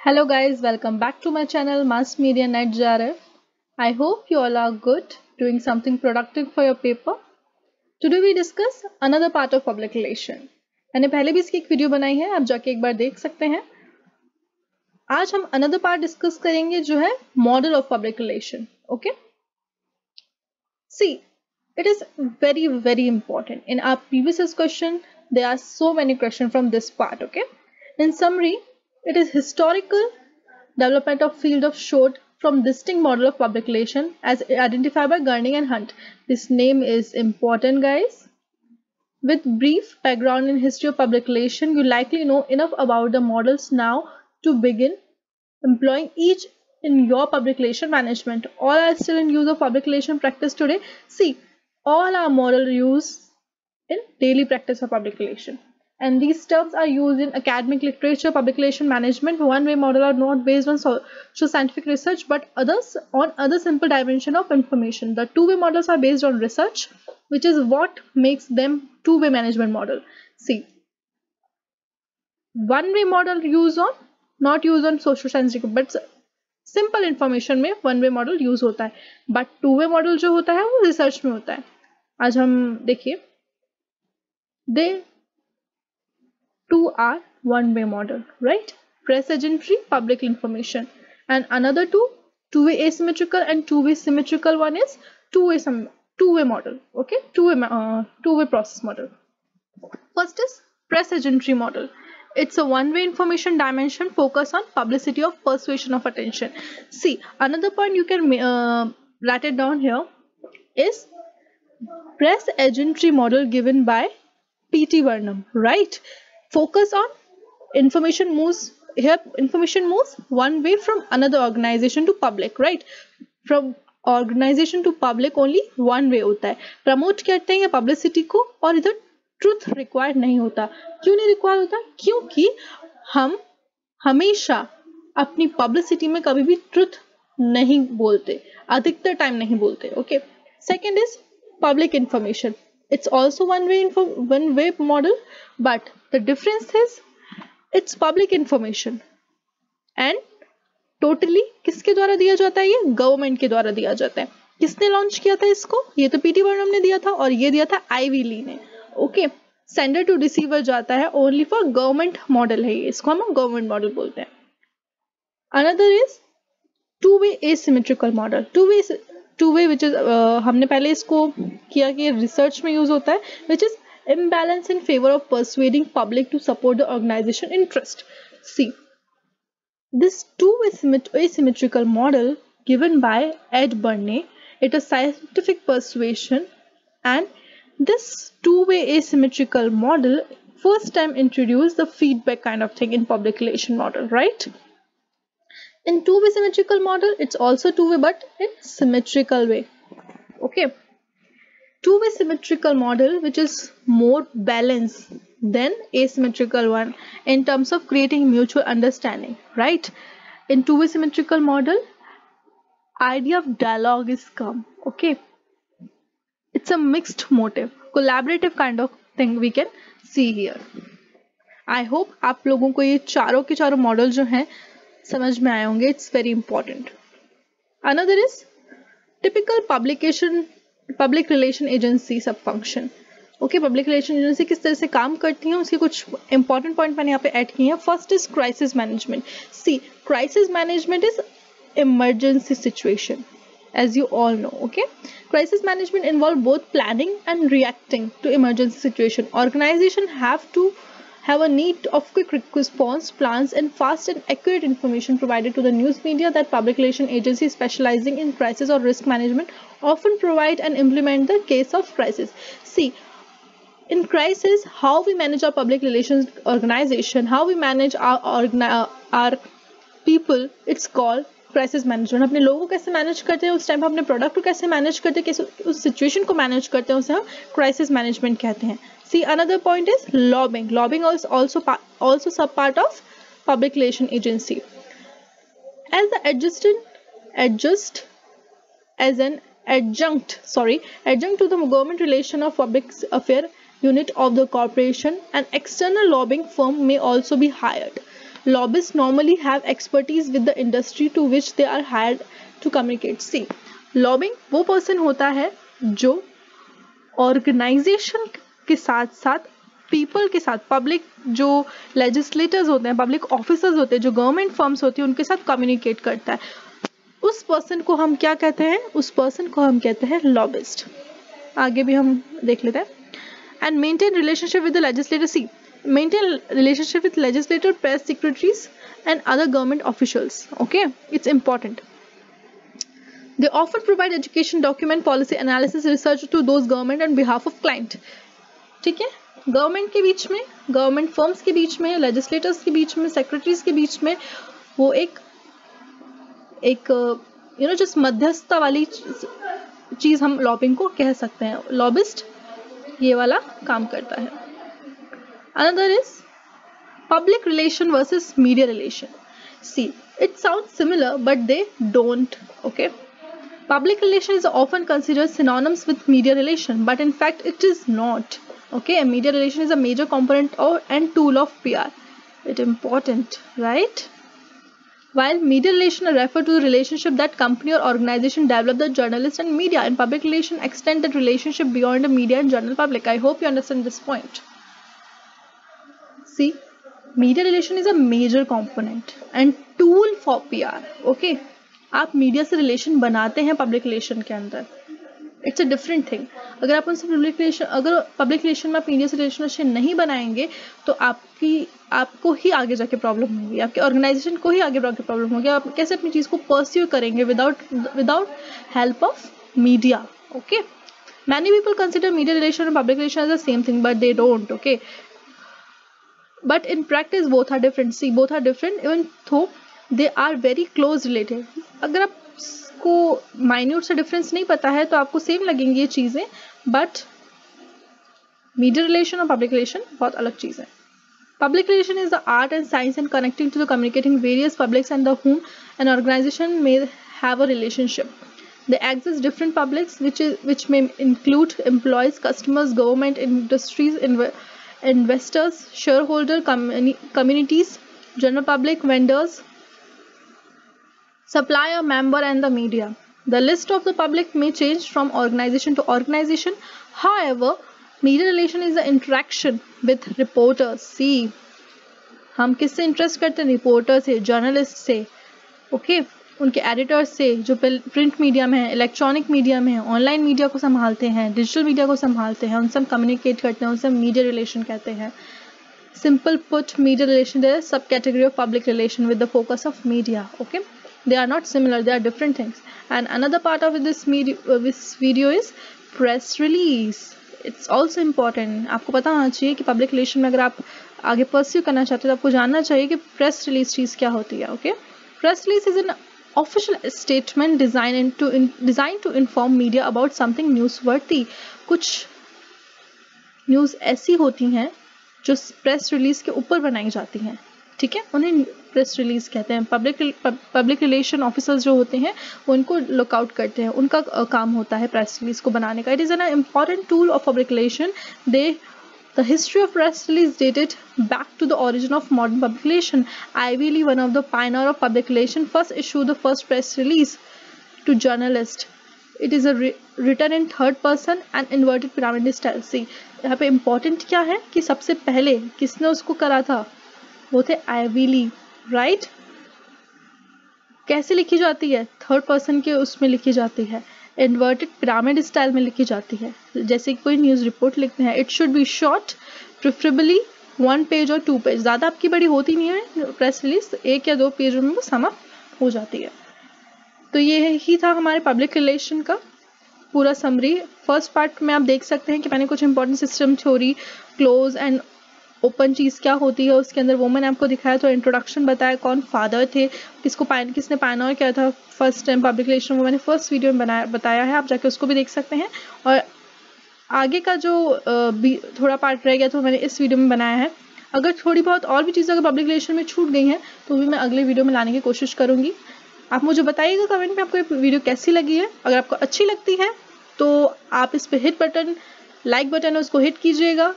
Hello guys, welcome back to my channel Mass Media Net JRF. I hope you all are good, doing something productive for your paper. Today we discuss another part of public relation. मैंने पहले भी इसकी एक video बनाई है, आप जाके एक बार देख सकते हैं. आज हम another part डिस्कस करेंगे जो है model of public relation. Okay? See, it is very important. In our previous question, there are so many questions from this part. Okay? In summary, it is historical development of field of showed from distinct model of public relation as identified by Gurney and Hunt. This name is important, guys. With brief background in history of public relation, you likely know enough about the models now to begin employing each in your public relation management. All are still in use of public relation practice today. See, all are model used in daily practice of public relation. And these terms are used in academic literature, public relation management. One-way model are not based on social scientific research, but others on other simple dimension of information. The two-way models are based on research, which is what makes them two-way management model. See, one-way model not used on social scientific, but simple information में one-way model use होता है. But two-way model जो होता है वो research में होता है. आज हम देखिए, they two are one-way model, right? Press agentry, public information, and another two-way asymmetrical and two-way symmetrical. One is two-way model. Okay, two-way process model. First is press agentry model. It's a one-way information dimension focus on publicity of persuasion of attention. See, another point you can write it down here is press agentry model given by P.T. Barnum, right? Focus on information moves one way from another organization to public, right? From organization to public only one way होता है. Promote करते हैं publicity को और इधर truth required नहीं होता. क्यों नहीं रिक्वायर्ड होता? क्योंकि हम हमेशा अपनी पब्लिसिटी में कभी भी ट्रुथ नहीं बोलते, अधिकतर टाइम नहीं बोलते. Okay. Second is public information. It's also one-way model, but the difference is it's public information and totally किसके द्वारा दिया जाता है? ये गवर्नमेंट के द्वारा दिया जाता है. किसने लॉन्च किया था इसको? ये तो पीटी बर्नम ने दिया था और ये दिया था आईवी ली ने. ओके. सेंडर टू रिसीवर जाता है ओनली फॉर गवर्नमेंट मॉडल है ये. इसको हम गवर्नमेंट मॉडल बोलते हैं. Another is two-way asymmetrical model. Two-way which is हमने पहले इसको किया कि रिसर्च में यूज होता है, which is imbalance in favor of persuading public to support the organization interest. See, this two-way asymmetrical model given by Ed Burney, it is scientific persuasion, and this two-way asymmetrical model first time introduced the feedback kind of thing in public relation model, right? In two-way symmetrical model, it's also two-way but in symmetrical way. Okay. Two-way symmetrical model which is more balanced than asymmetrical one in terms of creating mutual understanding, right? In two-way symmetrical model, idea of dialogue is come. Okay, it's a mixed motive, collaborative kind of thing we can see here. I hope आप लोगों को ये चारों के चारों model जो हैं समझ में आए होंगे. It's very important. Another is typical public relation agency sub function. Okay, public relation agency किस तरह से काम करती हैं उसके कुछ इंपॉर्टेंट पॉइंट मैंने यहाँ पे ऐड किए हैं. First is crisis management. See, crisis management is emergency situation as you all know. Okay, crisis management involve both planning and reacting to emergency situation. Organization have to have a need of quick response plans and fast and accurate information provided to the news media that public relation agencies specializing in crisis or risk management often provide and implement the case of crisis. See, in crisis, how we manage our public relations organization, how we manage our people, it's called crisis management. अपने लोगों को कैसे manage करते हैं, उस time अपने product को कैसे मैनेज करते हैं, कैसे उस सिचुएशन को मैनेज करते हैं, उसे हम क्राइसिस मैनेजमेंट कहते हैं. See, another point is lobbying. Lobbying also sub part of public relation agency. As the adjunct to the government relation of public affair unit of the corporation, an external lobbying firm may also be hired. Lobbyists normally have expertise with the industry to which they are hired to communicate. See, lobbying वो person होता है जो organisation के साथ साथ people के साथ, public जो लेजिस्लेटर्स होते हैं, पब्लिक ऑफिसर्स होते हैं, जो गवर्नमेंट फर्म्स होती हैं, उनके साथ कम्युनिकेट करता है. उस पर्सन को हम क्या कहते हैं? उस पर्सन को हम कहते हैं लॉबिस्ट. आगे भी हम देख लेते हैं. And maintain relationship with the legislator. See, maintain relationship with legislator, press secretaries and other government officials. Okay, it's important. They often provide education, document, policy analysis, research to those government on behalf of client. ठीक है, government के बीच में, government firms के बीच में, legislators के बीच में, secretaries के बीच में वो एक जिस मध्यस्थता वाली चीज हम लॉबिंग को कह सकते हैं. लॉबिस्ट ये वाला काम करता है. Another is public relation versus media relation. See, it sounds similar but they don't. Okay, public relation is often considered synonymous with media relation, but in fact it is not. Okay, media relation is a major component and tool of PR. It's important, right? While media relation refer to the relationship that company or organization develop the journalist and media, and public relation extend that relationship beyond the media and general public. I hope you understand this point. See, media relation is a major component and tool for PR. Okay, आप media से relation बनाते हैं public relation के अंदर. It's a different thing. अगर आप उनसे public relation में आप मीडिया से रिलेशन नहीं बनाएंगे तो आपको ही आगे जाके प्रॉब्लम होगी, आपके ऑर्गेनाइजेशन को ही आगे जाके प्रॉब्लम होगी. आप कैसे अपनी चीज को परस्यू करेंगे without help of media. Okay, many people consider media relation and public relation as the same thing, but they don't. Okay, but in practice both are different. See, both are different even though they are very close related. अगर आपको minute से difference नहीं पता है तो आपको same लगेंगी ये चीजें, but media relation और public relation बहुत अलग चीज है. Public relation is the art and science and connecting to the communicating various publics and the whom an organization may have a relationship. They access different publics which may include employees, customers, government, industries, investors, shareholder, communities, general public, vendors, supplier, member, and the media. The list of the public may change from organization to organization. However, media relation is the interaction with reporters. See, हम किससे interest करते हैं? Reporter से, journalist से. Okay, उनके editors से जो print media में है, इलेक्ट्रॉनिक मीडिया में है, ऑनलाइन मीडिया को संभालते हैं, डिजिटल मीडिया को संभालते हैं, उनसे हम कम्युनिकेट करते हैं, उनसे मीडिया रिलेशन कहते हैं. Simple put, media relation is sub category of public relation with the focus of media. Okay, they are not similar, they are different things. And another part of this video is press release. It's also important. आपको पता होना चाहिए कि public relation में अगर आप आगे pursue करना चाहते हो तो आपको जानना चाहिए कि प्रेस रिलीज चीज क्या होती है. Okay, press release is an official statement designed to inform media about something newsworthy. कुछ न्यूज ऐसी होती हैं जो प्रेस रिलीज के ऊपर बनाई जाती हैं. ठीक है, उन्हें प्रेस रिलीज कहते हैं. पब्लिक रिलेशन ऑफिसर्स जो होते हैं वो उनको लुकआउट करते हैं, उनका काम होता है प्रेस रिलीज को बनाने का. It is an important tool of public relation. The history of press release dated back to the origin of modern public relation. Ivy Lee, one of the pioneers of public relation, first issued the first press release to journalists. It is written in third person and inverted pyramid style. See, यहाँ पे important क्या है कि सबसे पहले किसने उसको करा था? वो थे आइवी ली, राइट? कैसे लिखी जाती है? थर्ड पर्सन के उसमें लिखी जाती है, इन्वर्टेड पिरामिड स्टाइल में लिखी जाती है. जैसे कोई न्यूज़ रिपोर्ट लिखते हैं, it should be short, preferably 1 page और 2 पेज. ज़्यादा आपकी बड़ी होती नहीं है प्रेस रिलीज, 1 या 2 पेजों में वो समाप्त हो जाती है. तो ये ही था हमारे पब्लिक रिलेशन का पूरा समरी. फर्स्ट पार्ट में आप देख सकते हैं कि मैंने कुछ important system theory, close and open चीज़ क्या होती है उसके अंदर वो मैंने आपको दिखाया. तो इंट्रोडक्शन बताया, कौन फादर थे, किसने पायनियर किया था फर्स्ट टाइम पब्लिक रिलेशन, वो मैंने फर्स्ट वीडियो में बताया है. आप जाके उसको भी देख सकते हैं. और आगे का जो थोड़ा पार्ट रह गया तो मैंने इस वीडियो में बनाया है. अगर थोड़ी बहुत और भी चीज़ें अगर पब्लिक रिलेशन में छूट गई हैं तो भी मैं अगले वीडियो में लाने की कोशिश करूँगी. आप मुझे बताइएगा कमेंट में आपको ये वीडियो कैसी लगी है. अगर आपको अच्छी लगती है तो आप इस पर हिट बटन, लाइक बटन है उसको हिट कीजिएगा.